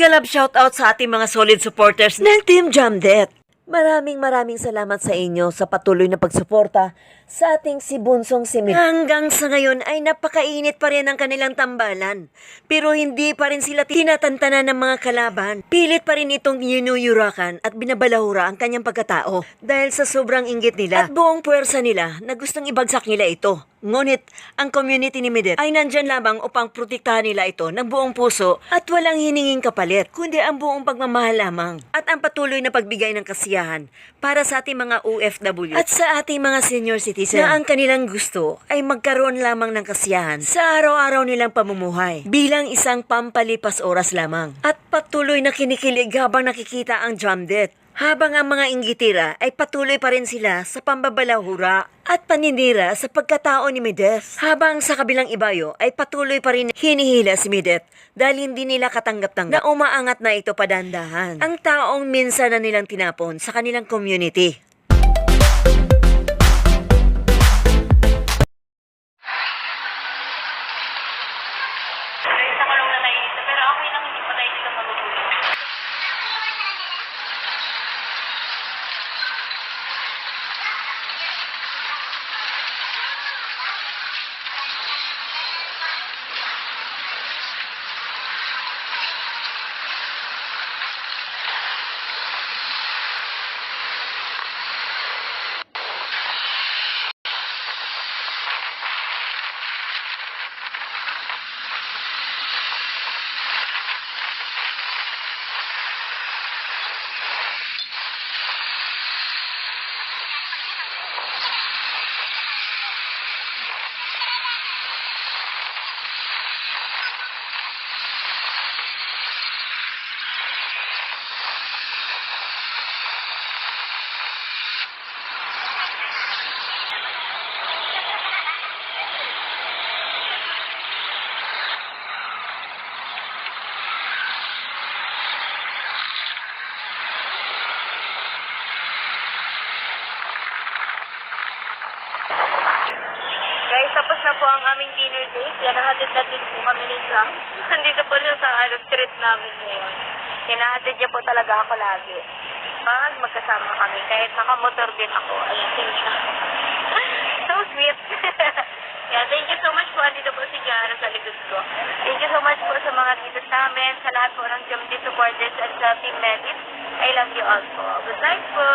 Mega love shoutout sa ating mga solid supporters ng Team Jamdet. Maraming salamat sa inyo sa patuloy na pagsuporta sa ating si Bunsong si Mid. Hanggang sa ngayon ay napakainit pa rin ang kanilang tambalan. Pero hindi pa rin sila tinatantanan ng mga kalaban. Pilit pa rin itong yinuyurakan at binabalahura ang kanyang pagkatao dahil sa sobrang inggit nila at buong puwersa nila na gustong ibagsak nila ito. Ngunit, ang community ni Midet ay nandyan lamang upang protektahan nila ito ng buong puso at walang hininging kapalit, kundi ang buong pagmamahal lamang at ang patuloy na pagbigay ng kasiyahan para sa ating mga OFW at sa ating mga senior citizen na ang kanilang gusto ay magkaroon lamang ng kasiyahan sa araw-araw nilang pamumuhay bilang isang pampalipas oras lamang at patuloy na kinikilig habang nakikita ang Jamdet. Habang ang mga inggitira ay patuloy pa rin sila sa pambabalahura at paninira sa pagkatao ni Midet. Habang sa kabilang ibayo ay patuloy pa rin hinihila si Midet dahil hindi nila katanggap-tanggap na umaangat na ito padandahan ang taong minsan na nilang tinapon sa kanilang community. Guys, tapos na po ang aming dinner date. Yan, nahatid natin po kami ni Sam. Nandito po siya sa street namin ngayon. Hinahatid niya po talaga ako lagi. Pag magkasama kami, kahit nakamotor din ako. Ayan, thank you. So sweet. Yeah, thank you so much po. Andito po si Jara sa likod ko. Thank you so much po sa mga titos namin, sa lahat po ng Jamdet supporters at sa Team Medit. I love you all po. Good night po.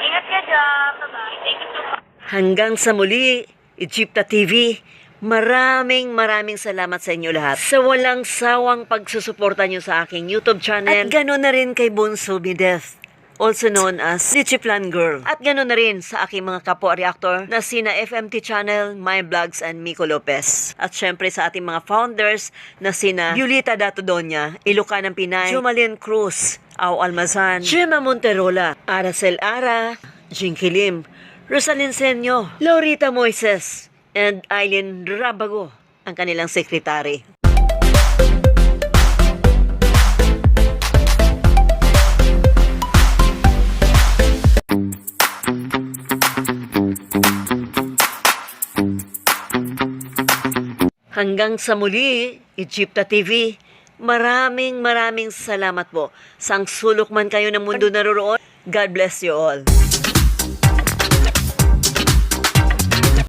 Ingat ka dyan. Bye-bye. Thank you so much. Hanggang sa muli, Egypta TV, maraming salamat sa inyo lahat sa walang sawang pagsusuporta nyo sa aking YouTube channel at gano'n na rin kay Bunso Midet, also known as Lichiplan Girl, at gano'n na rin sa aking mga kapwa-reactor na sina FMT Channel, My Vlogs, and Miko Lopez. At syempre sa ating mga founders na sina Violeta Datodonia, Ilocano Pinay, Jumalin Cruz, Au Almazan, Gemma Monterola, Aracel Ara, Jinky Lim, Rosalyn Senyo, Laurita Moises, and Aileen Rabago, ang kanilang sekretary. Hanggang sa muli, Egypta TV, maraming salamat po. Sang sulok man kayo ng mundo naroroon, God bless you all.